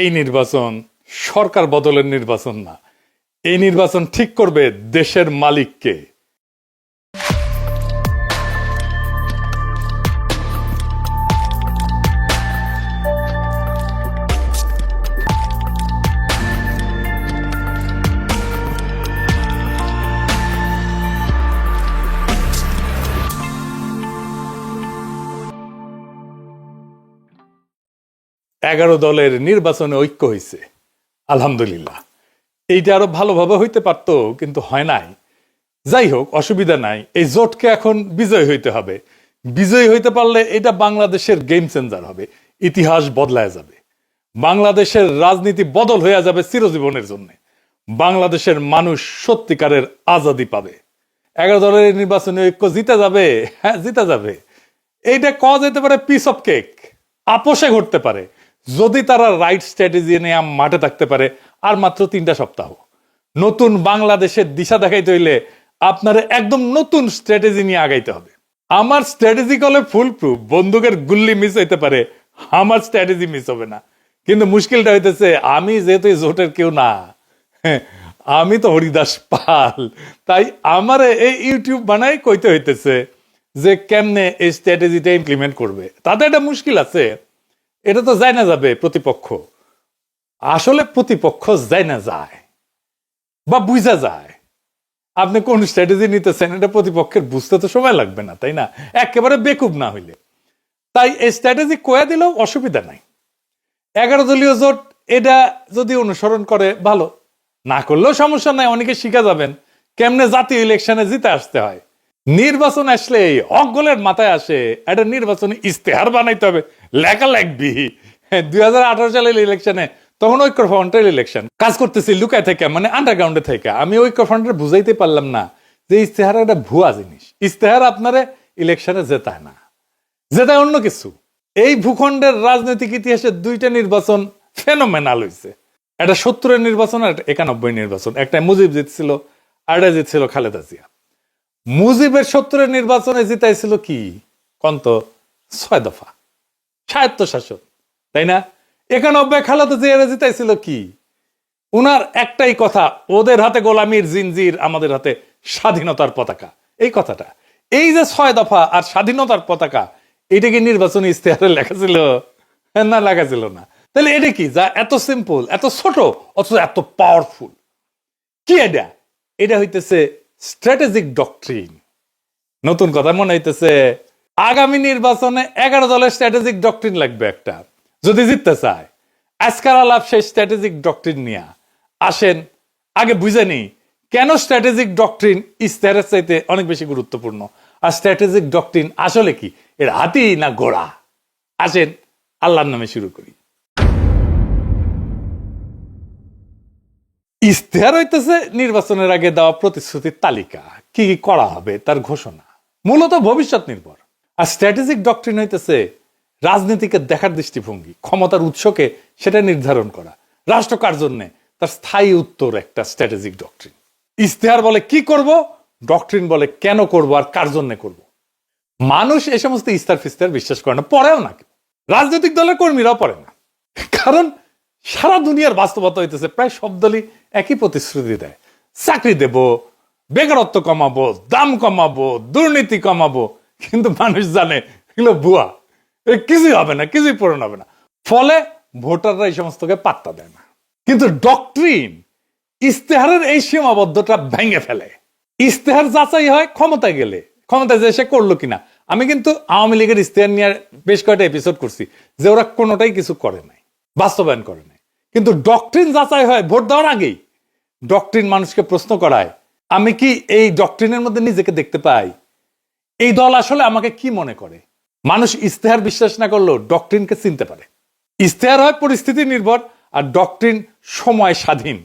এই নির্বাচন সরকার বদলের নির্বাচন না, এই নির্বাচন ঠিক করবে দেশের মালিককে। এগারো দলের নির্বাচনে ঐক্য হয়েছে, আলহামদুলিল্লাহ। এইটা আরো ভালোভাবে হইতে পারতো, কিন্তু হয় নাই। যাই হোক, অসুবিধা নাই। এই জোটকে এখন বিজয় হইতে হবে। বিজয়ী হইতে পারলে এটা বাংলাদেশের গেম চেঞ্জার হবে, ইতিহাস বদলায় যাবে, বাংলাদেশের রাজনীতি বদল হয়ে যাবে চিরজীবনের জন্য। বাংলাদেশের মানুষ সত্যিকারের আজাদি পাবে। এগারো দলের নির্বাচনে ঐক্য জিতে যাবে, হ্যাঁ জিতে যাবে। এইটা কওয়া যেতে পারে পিস অফ কেক, আপোষে ঘটতে পারে যদি তারা রাইট স্ট্র্যাটেজি নিয়ে মাঠে থাকতে পারে। আর মাত্র 3টা সপ্তাহ। নতুন বাংলাদেশের দিশা দেখাইতে হইলে আপনার একদম নতুন স্ট্র্যাটেজি নিয়ে আগাইতে হবে। আমার স্ট্র্যাটেজি কলে ফুল প্রুফ, বন্দুকের গুল্লি মিস হইতে পারে, আমার স্ট্র্যাটেজি মিস হবে না। কিন্তু মুশকিলটা হইতেছে, আমি যেহেতু জোটের কেউ না, আমি তো হরিদাস পাল, তাই আমার এই ইউটিউব বানাই কইতে হইতেছে যে কেমনে এই স্ট্র্যাটেজিটা ইমপ্লিমেন্ট করবে। তাতে একটা মুশকিল আছে, এটা তো যায় না যাবে প্রতিপক্ষ। আসলে প্রতিপক্ষ যায় না যায় বা বুঝা যায় আপনি কোন স্ট্র্যাটেজি নিতেছেন, এটা প্রতিপক্ষের বুঝতে তো সময় লাগবে না, তাই না? একেবারে বেকুব না হইলে। তাই এই স্ট্র্যাটেজি কয়া দিলেও অসুবিধা নাই। 11 দলীয় জোট এটা যদি অনুসরণ করে ভালো, না করলেও সমস্যা নাই। অনেকে শিখা যাবেন কেমনে জাতীয় ইলেকশনে জিতে আসতে হয়। নির্বাচন আসলে অগলের মাথায় আসে একটা নির্বাচনী ইস্তেহার বানাইতে হবে, লেখা লাগবি। 2018 সালের ইলেকশনে তখন ঐক্যফ্রন্টের ইলেকশন কাজ করতেছি লুকায় থেকে, মানে আন্ডারগ্রাউন্ডে থেকে। আমি ঐক্যফ্রন্টের বুঝাইতে পারলাম না যে ইস্তেহার একটা ভুয়া জিনিস। ইস্তেহার আপনারে ইলেকশনে জেতায় না, জেতায় অন্য কিছু। এই ভূখণ্ডের রাজনৈতিক ইতিহাসে 2টা নির্বাচন ফেনোমেনাল হয়েছে। একটা 70-এর নির্বাচন আর 91 নির্বাচন। একটা মুজিব জিতছিল, আর একটা জিতছিল খালেদা জিয়া। মুজিবের 70-এর নির্বাচনে জিতাইছিল কি কন্ত 6 দফা স্বায়ত্তশাসন, তাই না? 91 খালেদা জিয়া জিতাইছিল কি? উনার একটাই কথা, ওদের হাতে গোলামির জিনজির, আমাদের হাতে স্বাধীনতার পতাকা। এই কথাটা, এই যে 6 দফা আর স্বাধীনতার পতাকা, এটা কি নির্বাচনী ইস্তেহারে লেখা ছিল? না, লেখা ছিল না। তাহলে এটা কি যা এত সিম্পল, এত ছোট, অথচ এত পাওয়ারফুল? কি এটা? এটা হইতেছে স্ট্র্যাটেজিক ডক্ট্রিন। নতুন কথা মনে হইতেছে, আগামী নির্বাচনে 11 দলের স্ট্র্যাটেজিক ডক্ট্রিন লাগবে একটা, যদি জিততে চায়। আজকাল আলাপ সেই স্ট্র্যাটেজিক ডক্ট্রিন নিয়ে আসেন। আগে বুঝে নি কেন স্ট্র্যাটেজিক ডক্ট্রিন ইস্তেহারের চাইতে অনেক বেশি গুরুত্বপূর্ণ, আর স্ট্র্যাটেজিক ডক্ট্রিন আসলে কি, এর হাতি না ঘোড়া। আসেন আল্লাহর নামে শুরু করি। ইস্তেহার হইতেছে নির্বাচনের আগে দেওয়া প্রতিশ্রুতির তালিকা, কি কি করা হবে তার ঘোষণা, মূলত ভবিষ্যৎ নির্ভর। আর স্ট্র্যাটেজিক ডক্ট্রিন হইতেছে রাজনীতিকে দেখার দৃষ্টিভঙ্গি, ক্ষমতার উৎসকে সেটা নির্ধারণ করা, রাষ্ট্র কার জন্য, তার স্থায়ী উত্তর একটা স্ট্র্যাটেজিক ডক্ট্রিন। ইস্তেহার বলে কি করব, ডক্ট্রিন বলে কেন করব আর কার জন্য করব। মানুষ এই সমস্ত ইস্তার ফিস্তার বিশ্বাস করে না, পড়েও না। রাজনৈতিক দলের কর্মীরাও পড়ে না, কারণ সারা দুনিয়ার বাস্তবতা হইতেছে প্রায় সব দলই একই প্রতিশ্রুতি দেয়। চাকরি দেব, বেকারত্ব কমাবো, দাম কমাবো, দুর্নীতি কমাবো। কিন্তু মানুষ জানে এগুলো ভুয়া, কিছুই হবে না, কিছুই পূরণ হবে না। ফলে ভোটাররা এই সমস্তকে পাত্তা দেয় না। কিন্তু ডক্ট্রিন ইস্তেহারের এই সীমাবদ্ধতা ভেঙে ফেলে। ইস্তেহার যাচাই হয় ক্ষমতায় গেলে, ক্ষমতায় যে সে করলো কিনা। আমি কিন্তু আওয়ামী লীগের ইস্তেহার নিয়ে বেশ কয়েকটা এপিসোড করছি যে ওরা কোনোটাই কিছু করে নাই, বাস্তবায়ন করে নাই। কিন্তু ডক্ট্রিন যাচাই হয় ভোট দেওয়ার আগেই। ডক্ট্রিন মানুষকে প্রশ্ন করায়, আমি কি এই ডক্ট্রিনের মধ্যে নিজেকে দেখতে পাই? এই দল আসলে আমাকে কি মনে করে? মানুষ ইস্তেহার বিশ্বাস না করলেও ডক্ট্রিনকে চিনতে পারে। ইস্তেহার হয় পরিস্থিতি নির্ভর, আর ডক্ট্রিন সময় স্বাধীন।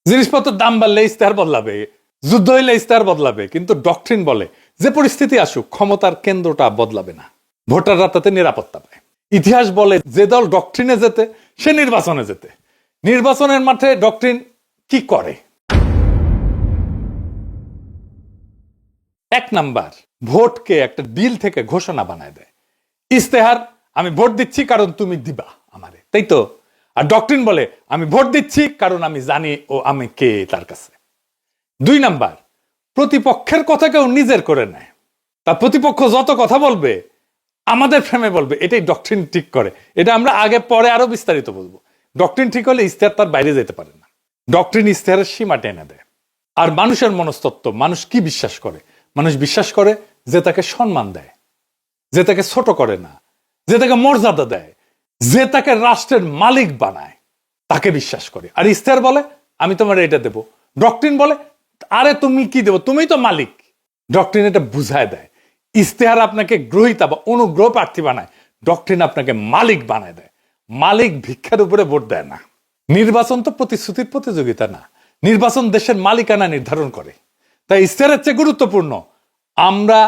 জিনিসপত্রের দাম বাড়লে ইস্তেহার বদলাবে, যুদ্ধ হইলে ইস্তেহার বদলাবে, কিন্তু ডক্ট্রিন বলে যে পরিস্থিতি আসুক ক্ষমতার কেন্দ্রটা বদলাবে না, ভোটাররা তাতে নিরাপত্তা পায়। ইতিহাস বলে যে দল ডক্ট্রিনে যেতে সে নির্বাচনে যেতে। নির্বাচনের মাঠে ডক্ট্রিন কি করে? 1 নাম্বার, ভোটকে একটা ডিল থেকে ঘোষণা বানায় দেয়। ইস্তেহার, আমি ভোট দিচ্ছি কারণ তুমি দিবা আমারে, তাই তো? আর ডক্ট্রিন বলে আমি ভোট দিচ্ছি কারণ আমি জানি ও আমি কে তার কাছে। 2 নাম্বার, প্রতিপক্ষের কথা কেউ নিজের করে নেয়। তার প্রতিপক্ষ যত কথা বলবে আমাদের ফ্রেমে বলবে, এটাই ডক্ট্রিন ঠিক করে। এটা আমরা আগে পরে আরো বিস্তারিত বলবো। ডক্ট্রিন ঠিক হলে ইশতেহার তার বাইরে যেতে পারে না। ডক্ট্রিন ইশতেহারের সীমা টেনে দেয়। আর মানুষের মনস্তত্ত্ব, মানুষ কি বিশ্বাস করে? মানুষ বিশ্বাস করে যে তাকে সম্মান দেয়, যে তাকে ছোট করে না, যে তাকে মর্যাদা দেয়, যে তাকে রাষ্ট্রের মালিক বানায়, তাকে বিশ্বাস করে। আর ইশতেহার বলে আমি তোমার এটা দেব। ডক্ট্রিন বলে আরে তুমি কি দেবো, তুমি তো মালিক। ডক্ট্রিন এটা বুঝায় দেয়। ইশতেহার আপনাকে গ্রহীতা বা অনুগ্রহ প্রার্থী বানায়, ডক্ট্রিন আপনাকে মালিক বানায় দেয়। মালিক ভিক্ষার উপরে ভোট দেয় না। নির্বাচন তো প্রতিশ্রুতির প্রতিযোগিতা না, নির্বাচন দেশের মালিকানা নির্ধারণ করে। তাই ইশতেহারের চেয়ে গুরুত্বপূর্ণ আমরা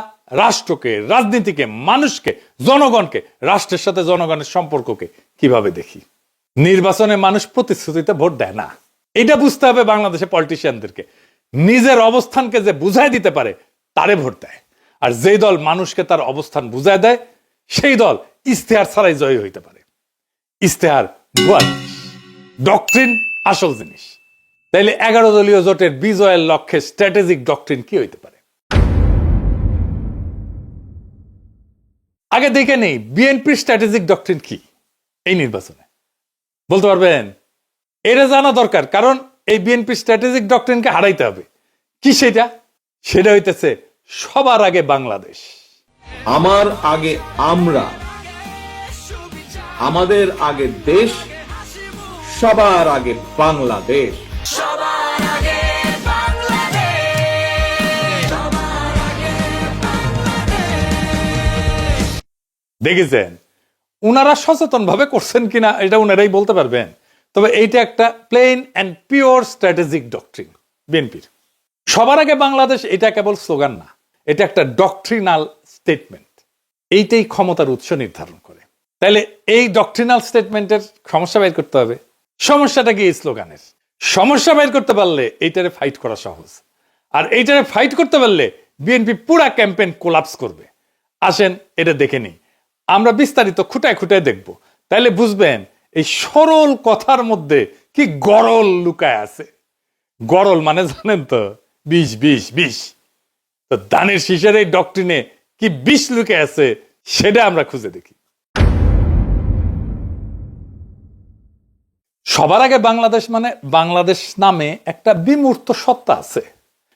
রাষ্ট্রকে, রাজনীতিকে, মানুষকে, জনগণকে, রাষ্ট্রের সাথে জনগণের সম্পর্ককে কিভাবে দেখি। নির্বাচনে মানুষ প্রতিশ্রুতিতে ভোট দেয় না, এটা বুঝতে হবে বাংলাদেশের পলিটিশিয়ানদেরকে। নিজের অবস্থানকে যে বুঝাই দিতে পারে তারে ভোট দেয়। আর যেই দল মানুষকে তার অবস্থান বুঝায় দেয় সেই দল ইশতেহার ছাড়াই জয়ী হইতে পারে। ইশতেহার ভুয়া জিনিস, ডক্ট্রিন আসল জিনিস। তাইলে 11 দলীয় জোটের বিজয়ের লক্ষ্যে স্ট্র্যাটেজিক ডক্ট্রিন কি হইতে পারে? আগে দেখে নেই বিএনপির স্ট্র্যাটেজিক ডক্ট্রিন কি এই নির্বাচনে, বলতে পারবেন? এটা জানা দরকার, কারণ এই বিএনপি স্ট্র্যাটেজিক ডক্ট্রিনকে হারাইতে হবে। কি সেটা? সেটা হইতেছে সবার আগে বাংলাদেশ, আমার আগে আমরা, আমাদের আগে দেশ, সবার আগে বাংলাদেশ। দেখেছেন উনারা সচেতন ভাবে করছেন কিনা এটা উনারাই বলতে পারবেন। তবে এইটা একটা plain and pure strategic doctrine বিএনপির। সবার আগে বাংলাদেশ এটা কেবল স্লোগান না, এটা একটা ডক্ট্রিনাল স্টেটমেন্ট। এইটাই ক্ষমতার উৎস নির্ধারণ করে। তাহলে এই ডক্ট্রিনাল স্টেটমেন্টের সমস্যা বের করতে হবে। সমস্যাটা কি এই স্লোগানের? সমস্যা বের করতে পারলে এইটারে ফাইট করা সহজ। আর এইটারে ফাইট করতে পারলে বিএনপি পুরা ক্যাম্পেইন কোলাপস করবে। আসেন এটা দেখে নিই, আমরা বিস্তারিত খুঁটায় খুঁটায় দেখব। তাইলে বুঝবেন এই সরল কথার মধ্যে কি গরল লুকায় আছে। গরল মানে জানেন তো, বিষ বিষ বিষ। তো দানের শীষের এই ডক্ট্রিনে কি বিষ লুকে আছে সেটা আমরা খুঁজে দেখি। সবার আগে বাংলাদেশ মানে বাংলাদেশ নামে একটা বিমূর্ত সত্তা আছে।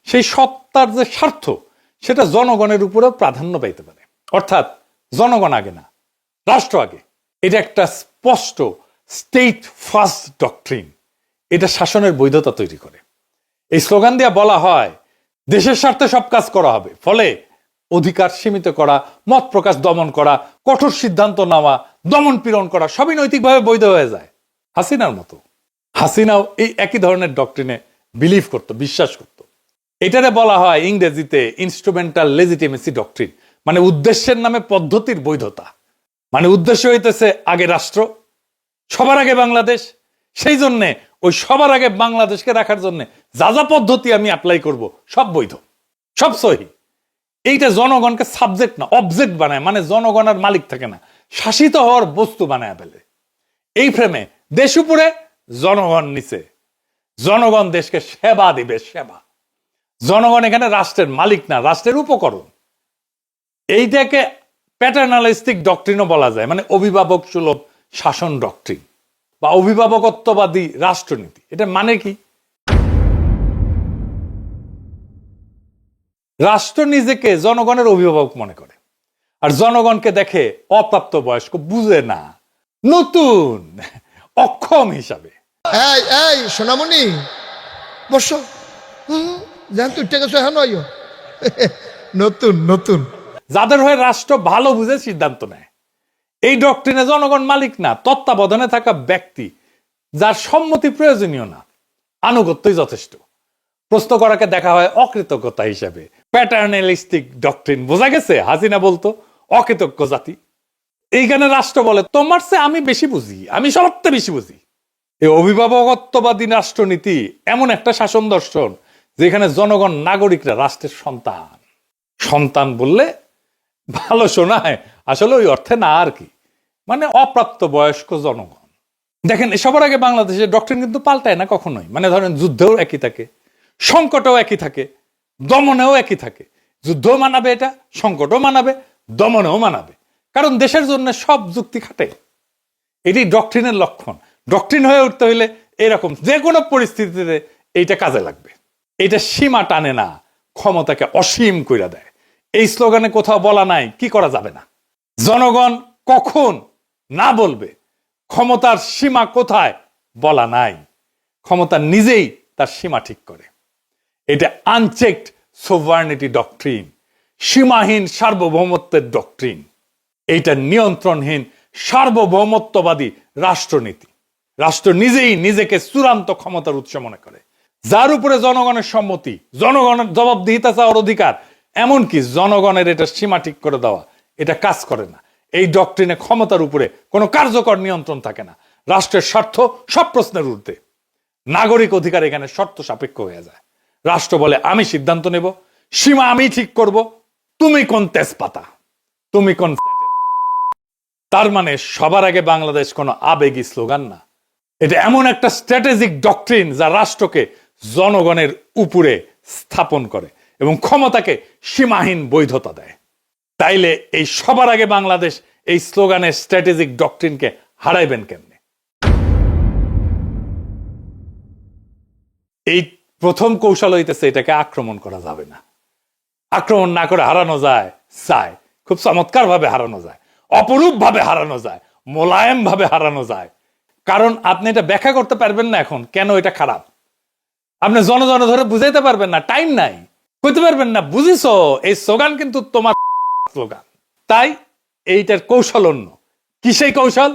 সেই সত্তার যে স্বার্থ সেটা জনগণের উপরেও প্রাধান্য পাইতে পারে। অর্থাৎ জনগণ আগে না, রাষ্ট্র আগে। এটা একটা স্পষ্ট স্টেট ফার্স্ট ডক্ট্রিন। এটা শাসনের বৈধতা তৈরি করে। এই স্লোগান দিয়ে বলা হয় দেশের স্বার্থে সব কাজ করা হবে, ফলে অধিকার সীমিত করা, মত প্রকাশ দমন করা, কঠোর সিদ্ধান্ত নেওয়া, দমন পীড়ন করা সবই নৈতিকভাবে বৈধ হয়ে যায়। হাসিনার মতো। হাসিনাও এই একই ধরনের ডক্ট্রিনে বিলিভ করত, বিশ্বাস করত। এটারে বলা হয় ইংরেজিতে ইনস্ট্রুমেন্টাল লেজিটিমেসি ডক্ট্রিন, মানে উদ্দেশ্যের নামে পদ্ধতির বৈধতা। মানে উদ্দেশ্য হইতেছে আগে রাষ্ট্র, সবার আগে বাংলাদেশ। সেই জন্যে ওই সবার আগে বাংলাদেশকে রাখার জন্য যা যা পদ্ধতি আমি অ্যাপ্লাই করব সব বৈধ, সব সহি। এইটা জনগণকে সাবজেক্ট না অবজেক্ট বানায়, মানে জনগণ আর মালিক থাকে না, শাসিত হওয়ার বস্তু বানায় ফেলে। এই ফ্রেমে দেশ উপরে, জনগণ নিচে। জনগণ দেশকে সেবা দিবে, সেবা। জনগণ এখানে রাষ্ট্রের মালিক না, রাষ্ট্রের উপকরণ। এইটাকে প্যাটার্নালিস্টিক ডক্ট্রিনও বলা যায়, মানে অভিভাবক সুলভ শাসন ডক্ট্রিন বা অভিভাবকত্ববাদী রাষ্ট্রনীতি। এটা মানে কি? রাষ্ট্র নিজেকে জনগণের অভিভাবক মনে করে, আর জনগণকে দেখে অপ্রাপ্ত বয়স্ক, বুঝে না, নতুন, অক্ষম হিসাবে। এই এই সোনামণি বসো, জান তুই টেকে এখন নতুন নতুন। যাদের হয়ে রাষ্ট্র ভালো বুঝে সিদ্ধান্ত নেয়। এই ডক্ট্রিনে জনগণ মালিক না, তত্ত্বাবধানে থাকা ব্যক্তি, যার সম্মতি প্রয়োজনীয় না, আনুগত্যই যথেষ্ট। প্রশ্ন করাকে দেখা হয় অকৃতজ্ঞতা হিসাবে। প্যাটার্নালিস্টিক ডক্ট্রিন, বোঝা গেছে? হাসিনা বলতো অকৃতজ্ঞ জাতি। এইখানে রাষ্ট্র বলে তোমার চেয়ে আমি বেশি বুঝি, আমি সবচেয়ে বেশি বুঝি। এই অভিভাবকত্ববাদী রাষ্ট্রনীতি এমন একটা শাসন দর্শন যেখানে জনগণ, নাগরিকরা রাষ্ট্রের সন্তান। সন্তান বললে ভালো শোনায়, আসলে ওই অর্থে না আর কি, মানে অপ্রাপ্ত বয়স্ক জনগণ। দেখেন সবার আগে বাংলাদেশের ডক্টরিন কিন্তু পাল্টায় না কখনোই, মানে ধরেন যুদ্ধেও একই থাকে, সংকটেও একই থাকে, দমনেও একই থাকে। যুদ্ধও মানাবে, এটা সংকটও মানাবে, দমনেও মানাবে, কারণ দেশের জন্য সব যুক্তি খাটে। এটি ডক্টরিনের লক্ষণ। ডক্টরিন হয়ে উঠতে হইলে এরকম যে কোনো পরিস্থিতিতে এইটা কাজে লাগবে। এটা সীমা টানে না, ক্ষমতাকে অসীম কইরা দেয়। এই স্লোগানে কোথাও বলা নাই কি করা যাবে না, জনগণ কখন না বলবে, ক্ষমতার সীমা কোথায় বলা নাই। ক্ষমতা নিজেই তার সীমা ঠিক করে। এটা আনচেকড সোভার্নিটি ডক্ট্রিন, সীমাহীন সার্বভৌমত্বের ডক্ট্রিন। এইটা নিয়ন্ত্রণহীন সার্বভৌমত্ববাদী রাষ্ট্রনীতি। রাষ্ট্র নিজেই নিজেকে চূড়ান্ত ক্ষমতার উৎস মনে করে, যার উপরে জনগণের সম্মতি, জনগণের জবাবদিহিতা চাওয়ার অধিকার, এমনকি জনগণের এটা সীমা ঠিক করে দেওয়া, এটা কাজ করে না। এই ডক্ট্রিনে ক্ষমতার উপরে কোনো কার্যকর নিয়ন্ত্রণ থাকে না। রাষ্ট্রের স্বার্থ সব প্রশ্নের ঊর্ধ্বে। নাগরিক অধিকার এখানে শর্ত সাপেক্ষ হয়ে যায়। রাষ্ট্র বলে আমি সিদ্ধান্ত নেব, সীমা আমি ঠিক করব, তুমি কোন তেজপাতা, তুমি কোন। তার মানে সবার আগে বাংলাদেশ কোনো আবেগী স্লোগান না, এটা এমন একটা স্ট্র্যাটেজিক ডক্ট্রিন যা রাষ্ট্রকে জনগণের উপরে স্থাপন করে এবং ক্ষমতাকে সীমাহীন বৈধতা দেয়। তাইলে এই সবার আগে বাংলাদেশ এই স্লোগানের স্ট্র্যাটেজিক ডক্ট্রিনকে হারাইবেন কেমনে? এই প্রথম কৌশল হইতেছে এটাকে আক্রমণ করা যাবে না। আক্রমণ না করে হারানো যায়, খুব চমৎকার ভাবে হারানো যায়, অপরূপ ভাবে হারানো যায়, মোলায়েম ভাবে হারানো যায়। কারণ আপনি এটা ব্যাখ্যা করতে পারবেন না এখন কেন এটা খারাপ। আপনি জন ধরে বুঝাইতে পারবেন না, টাইম নাই, কইতে পারবেন না বুঝিস এই স্লোগান কিন্তু তোমার স্লোগান। তাই এইটার কৌশল অন্য। কি সেই কৌশল?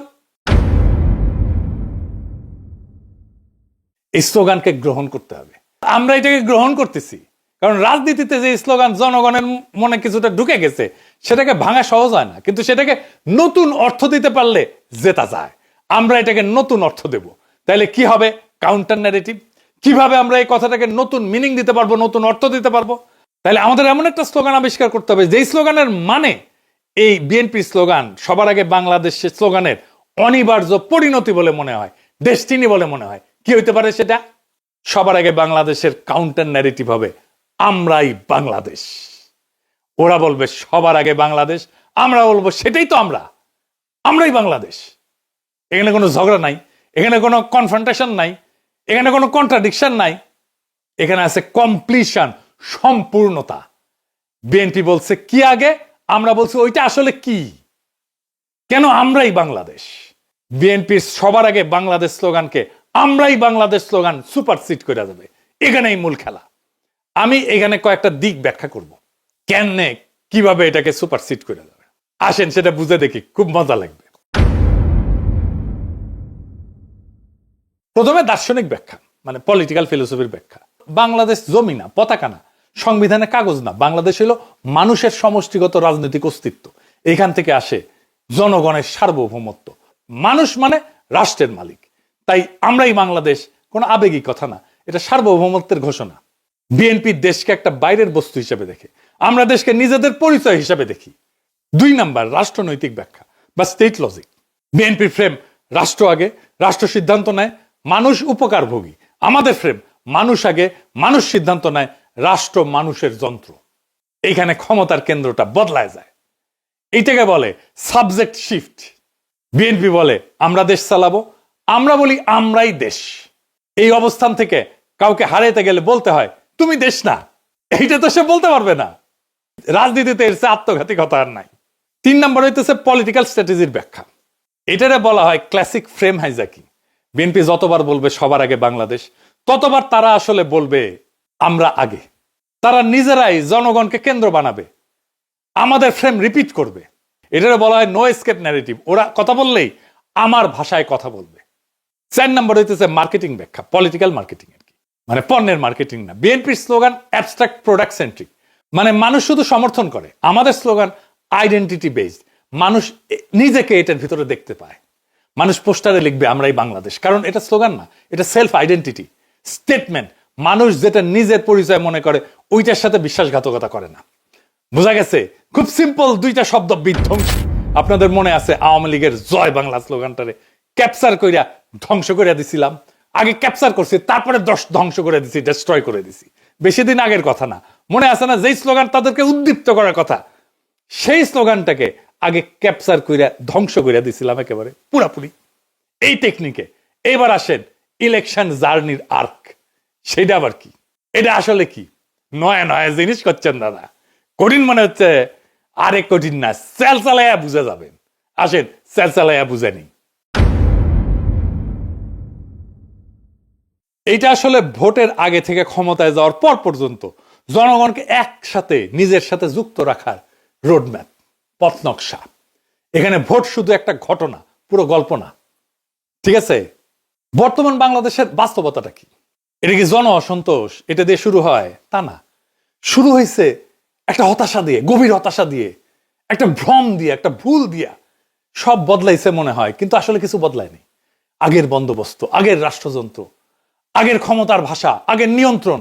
এই স্লোগানকে গ্রহণ করতে হবে। আমরা এটাকে গ্রহণ করতেছি কারণ রাজনীতিতে যে স্লোগান জনগণের মনে কিছুটা ঢুকে গেছে, সেটাকে ভাঙা সহজ হয় না, কিন্তু সেটাকে নতুন অর্থ দিতে পারলে জেতা যায়। আমরা এটাকে নতুন অর্থ দেব। তাহলে কি হবে? Counter narrative. কিভাবে আমরা এই কথাটাকে নতুন মিনিং দিতে পারবো, নতুন অর্থ দিতে পারবো? তাহলে আমাদের এমন একটা স্লোগান আবিষ্কার করতে হবে যেই স্লোগানের মানে এই বিএনপি স্লোগান সবার আগে বাংলাদেশের স্লোগানের অনিবার্য পরিণতি বলে মনে হয়, ডেস্টিনি বলে মনে হয়। কি হইতে পারে সেটা? সবার আগে বাংলাদেশের কাউন্টার ন্যারেটিভ হবে আমরাই বাংলাদেশ। ওরা বলবে সবার আগে বাংলাদেশ, আমরা বলবো সেটাই তো আমরাই বাংলাদেশ। এখানে কোনো ঝগড়া নাই, এখানে কোনো কনফ্রন্টেশন নাই, এখানে কোনো কন্ট্রাডিকশন নাই, এখানে আছে কমপ্লিশন, সম্পূর্ণতা। বিএনপি বলছে কি আগে, আমরা বলছি ওইটা আসলে কি, কেন আমরাই বাংলাদেশ। বিএনপির সবার আগে বাংলাদেশ স্লোগানকে আমরাই বাংলাদেশ স্লোগান সুপারসিড করে যাবে। এখানেই মূল খেলা। আমি এখানে কয়েকটা দিক ব্যাখ্যা করব কেনে কিভাবে এটাকে সুপারসিড করে যাবে। আসেন সেটা বুঝে দেখি, খুব মজা লাগবে। প্রথমে দার্শনিক ব্যাখ্যা, মানে পলিটিক্যাল ফিলোসফির ব্যাখ্যা। বাংলাদেশ জমি না, পতাকা না, সংবিধানে কাগজ না, বাংলাদেশ হলো মানুষের সমষ্টিগত রাজনৈতিক অস্তিত্ব। এখান থেকে আসে জনগণের সার্বভৌমত্ব। মানুষ মানে রাষ্ট্রের মালিক। তাই আমরাই বাংলাদেশ কোনো আবেগিক কথা না, এটা সার্বভৌমত্বের ঘোষণা। বিএনপি দেশকে একটা বাইরের বস্তু হিসেবে দেখে, আমরা দেশকে নিজেদের পরিচয় হিসেবে দেখি। 2 নাম্বার রাষ্ট্রনৈতিক ব্যাখ্যা বা স্টেট লজিক। বিএনপির ফ্রেম রাষ্ট্র আগে, রাষ্ট্র সিদ্ধান্ত নেয়, মানুষ উপকারভোগী। আমাদের ফ্রেম মানুষ আগে, মানুষ সিদ্ধান্ত নেয়, রাষ্ট্র মানুষের যন্ত্র। এইখানে ক্ষমতার কেন্দ্রটা বদলায় যায়। এইটাকে বলে সাবজেক্ট শিফট। বিএনপি বলে আমরা দেশ চালাবো, আমরা বলি আমরাই দেশ। এই অবস্থান থেকে কাউকে হারাইতে গেলে বলতে হয় তুমি দেশ না। এইটা তো সে বলতে পারবে না। রাজনীতিতে এর চেয়ে আত্মঘাতী কথা আর নাই। 3 নম্বর হইতেছে পলিটিক্যাল স্ট্র্যাটেজির ব্যাখ্যা। এটারে বলা হয় ক্লাসিক ফ্রেম হাইজ্যাকিং। বিএনপি যতবার বলবে সবার আগে বাংলাদেশ, ততবার তারা আসলে বলবে আমরা আগে। তারা নিজেরাই জনগণকে কেন্দ্র বানাবে, আমাদের ফ্রেম রিপিট করবে। এটারে বলা হয় নো এসকেপ ন্যারেটিভ। ওরা কথা বললেই আমার ভাষায় কথা বলবে। 4 নম্বর হইতেছে মার্কেটিং ব্যাখ্যা, পলিটিক্যাল মার্কেটিং আর কি, মানে পণ্যের মার্কেটিং না। বিএনপির স্লোগান অ্যাবস্ট্রাক্ট প্রোডাক্ট সেন্ট্রিক, মানে মানুষ শুধু সমর্থন করে। আমাদের স্লোগান আইডেন্টিটি বেসড, মানুষ নিজেকে এটার ভিতরে দেখতে পায়। মানুষ পোস্টারে লিখবে আমরাই বাংলাদেশ, কারণ এটা স্লোগান না, এটা সেলফ আইডেন্টিটি স্টেটমেন্ট। মানুষ যেটা নিজের পরিচয় মনে করে ওইটার সাথে বিশ্বাসঘাতকতা করে না। বোঝা গেছে? খুব সিম্পল 2টা শব্দ, বিধ্বংসী। আপনাদের মনে আছে আওয়ামী লীগের জয় বাংলা স্লোগানটারে ক্যাপচার কইরা ধ্বংস করে দিছিলাম। আগে ক্যাপচার করছি, তারপরে ধ্বংস করে দিছি, ডেস্ট্রয় করে দিছি। বেশি দিন আগের কথা না, মনে আছে না যেই স্লোগান তাদেরকে উদ্দীপ্ত করার কথা, সেই স্লোগানটাকে আগে ক্যাপচার কইরা ধ্বংস করে দিছিলাম একেবারে পুরাপুরি। এই টেকনিকে এবার আসেন ইলেকশন জার্নির আর্ক, সেটা আবার কি? এটা আসলে কি? নয়া নয়া জিনিস করছেন দাদা, কঠিন মনে হচ্ছে? আরে কঠিন না, সেল চালাইয়া বুঝে যাবেন। আসেন সেল চালাইয়া বুঝে নিই। এইটা আসলে ভোটের আগে থেকে ক্ষমতায় যাওয়ার পর পর্যন্ত জনগণকে একসাথে নিজের সাথে যুক্ত রাখার রোডম্যাপ, পথ নকশা। এখানে ভোট শুধু একটা ঘটনা, পুরো গল্প না, ঠিক আছে? বর্তমান বাংলাদেশের বাস্তবতাটা কি? এটা কি জন অসন্তোষ এটা দিয়ে শুরু হয়? তা না, শুরু হয়েছে একটা হতাশা দিয়ে, গভীর হতাশা দিয়ে, একটা ভ্রম দিয়ে, একটা ভুল দিয়া। সব বদলাইছে মনে হয়, কিন্তু আসলে কিছু বদলায়নি। আগের বন্দোবস্ত, আগের রাষ্ট্রযন্ত্র, আগের ক্ষমতার ভাষা, আগের নিয়ন্ত্রণ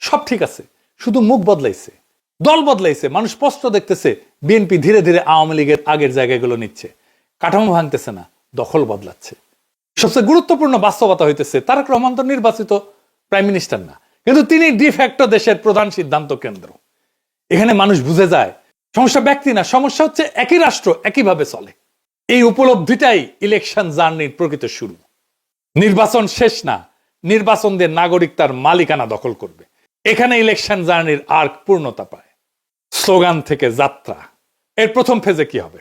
সব ঠিক আছে, শুধু মুখ বদলাইছে, দল বদলাইছে। মানুষ স্পষ্ট দেখতেছে বিএনপি ধীরে ধীরে আওয়ামী লীগের আগের জায়গাগুলো নিচ্ছে, কাঠামো ভাঙতেছে না, দখল বদলাচ্ছে। সবচেয়ে গুরুত্বপূর্ণ বাস্তবতা হইতেছে তারেক রহমান তো নির্বাচিত প্রাইম মিনিস্টার না, কিন্তু তিনি ডিফ্যাক্টো দেশের প্রধান সিদ্ধান্ত কেন্দ্র। এখানে মানুষ বুঝে যায় সমস্যা ব্যক্তি না, সমস্যা হচ্ছে একই রাষ্ট্র একইভাবে চলে। এই উপলব্ধিটাই ইলেকশন জার্নির প্রকৃত শুরু। নির্বাচন শেষ না, নির্বাচন দিয়ে নাগরিক তার মালিকানা দখল করবে। এখানে ইলেকশন জার্নির আর্ক পূর্ণতা পায়। স্লোগান থেকে যাত্রা। এর প্রথম ফেজে কি হবে?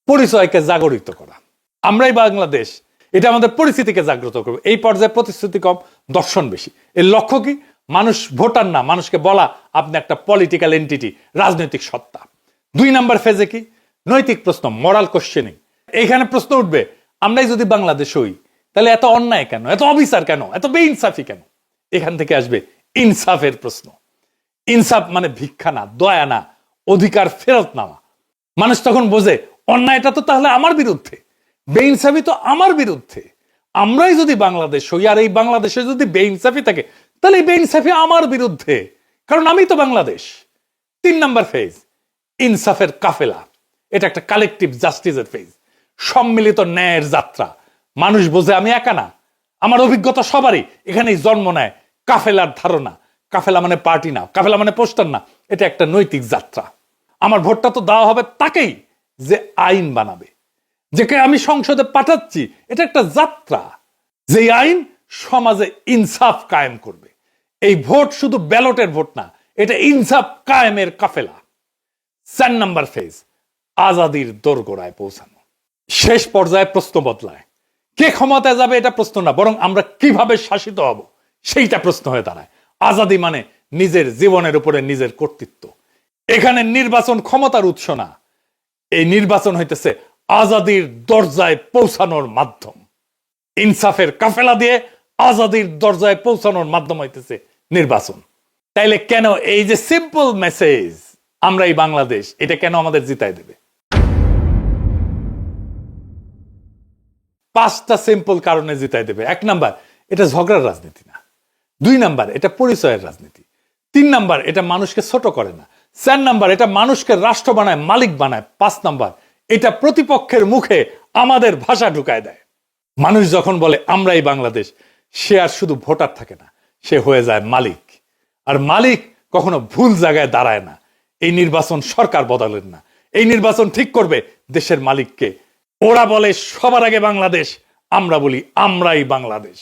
পরিচয়কে জাগরিত করা। আমরাই বাংলাদেশ, এটা আমাদের পরিস্থিতিকে জাগ্রত করবে। এই পর্যায়ে প্রতিশ্রুতি কম, দর্শন বেশি। এর লক্ষ্য কি? মানুষ ভোটার না, মানুষকে বলা আপনি একটা পলিটিক্যাল এন্টিটি, রাজনৈতিক সত্তা। 2 নাম্বার ফেজে কি? নৈতিক প্রশ্ন, মরাল কোশ্চেনিং। এইখানে প্রশ্ন উঠবে, আমরাই যদি বাংলাদেশ হই তাহলে এত অন্যায় কেন, এত অবিচার কেন, এত বেইনসাফি কেন? এখান থেকে আসবে ইনসাফের প্রশ্ন। ইনসাফ মানে ভিক্ষা না, দয়া না, অধিকার ফেরত নেওয়া। মানুষ তখন বোঝে অন্যায়টা তো তাহলে আমার বিরুদ্ধে, বেইনসাফি তো আমার বিরুদ্ধে। আমরাই যদি বাংলাদেশ হই আর এই বাংলাদেশে যদি বেইনসাফি থাকে তাহলে এই বেইনসাফি আমার বিরুদ্ধে, কারণ আমি তো বাংলাদেশ। 3 নাম্বার ফেজ, ইনসাফের কাফেলা। এটা একটা কালেকটিভ জাস্টিসের ফেজ, সম্মিলিত ন্যায়ের যাত্রা। মানুষ বোঝে আমি একা না, আমার অভিজ্ঞতা সবারই। এখানেই জন্ম নেয় কাফেলার ধারণা। কাফেলা মানে পার্টি না, কাফেলা মানে পোস্টার না, এটা একটা নৈতিক যাত্রা। আমার ভোটটা তো দেওয়া হবে তাকেই যে আইন বানাবে, যাকে আমি সংসদে পাঠাচ্ছি। এটা একটা যাত্রা, যে আইন সমাজে ইনসাফ কায়েম করবে। এই ভোট শুধু ব্যালটের ভোট না, এটা ইনসাফ কায়েমের কাফেলা। 4 নাম্বার ফেজ, আজাদির দোরগোড়ায় পৌঁছানো। শেষ পর্যায়ে প্রশ্ন বদলায়। কে ক্ষমতায় যাবে এটা প্রশ্ন না, বরং আমরা কিভাবে শাসিত হব সেইটা প্রশ্ন হয়ে দাঁড়ায়। আজাদি মানে নিজের জীবনের উপরে নিজের কর্তৃত্ব। এখানে নির্বাচন ক্ষমতার উৎস না, এই নির্বাচন হইতেছে আজাদির দরজায় পৌঁছানোর মাধ্যম। ইনসাফের কাফেলা দিয়ে আজাদির দরজায় পৌঁছানোর মাধ্যম হইতেছে নির্বাচন। তাইলে কেন এই যে সিম্পল মেসেজ আমরা এই বাংলাদেশ, এটা কেন আমাদের জিতাই দেবে? 5টা সিম্পল কারণে জিতাই দেবে। 1 নাম্বার, এটা ঝগড়ার রাজনীতি না। 2 নাম্বার, এটা পরিচয়ের রাজনীতি। 3 নাম্বার, এটা মানুষকে ছোট করে না। 4 নাম্বার, এটা মানুষকে রাষ্ট্র বানায়, মালিক বানায়। 5 নাম্বার, এটা প্রতিপক্ষের মুখে আমাদের ভাষা ঢুকায় দেয়। মানুষ যখন বলে আমরাই বাংলাদেশ, সে আর শুধু ভোটার থাকে না, সে হয়ে যায় মালিক। আর মালিক কখনো ভুল জায়গায় দাঁড়ায় না। এই নির্বাচন সরকার বদলেন না, এই নির্বাচন ঠিক করবে দেশের মালিককে। ওরা বলে সবার আগে বাংলাদেশ, আমরা বলি আমরাই বাংলাদেশ।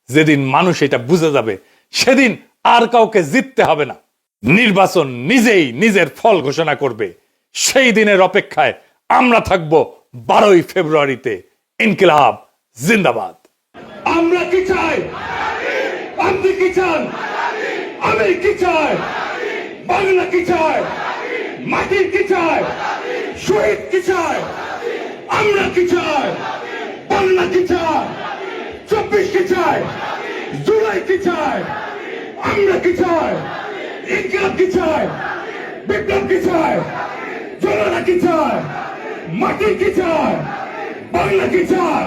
যেদিন মানুষ এটা বুঝে যাবে, সেদিন আর কাউকে জিততে হবে না। নির্বাচন নিজেই নিজের ফল ঘোষণা করবে। সেই দিনের অপেক্ষায় আমরা থাকব 12ই ফেব্রুয়ারিতে। ইনকিলাব জিন্দাবাদ। আমরা কি চাই? আপনি কি চান? আমি কি চাই? বাংলা কি চাই? মাটি কি চাই? শহীদ কি চাই? আমরা কি চাই? বাংলা কি চাই? 24 কি চাই? জুলাই কি চাই? আমরা কি চাই? ইনকিলাব কি চাই? বিপ্লব কি চাই? জনতা কি চাই? মাটি কি চাই? বাংলা কি চাই?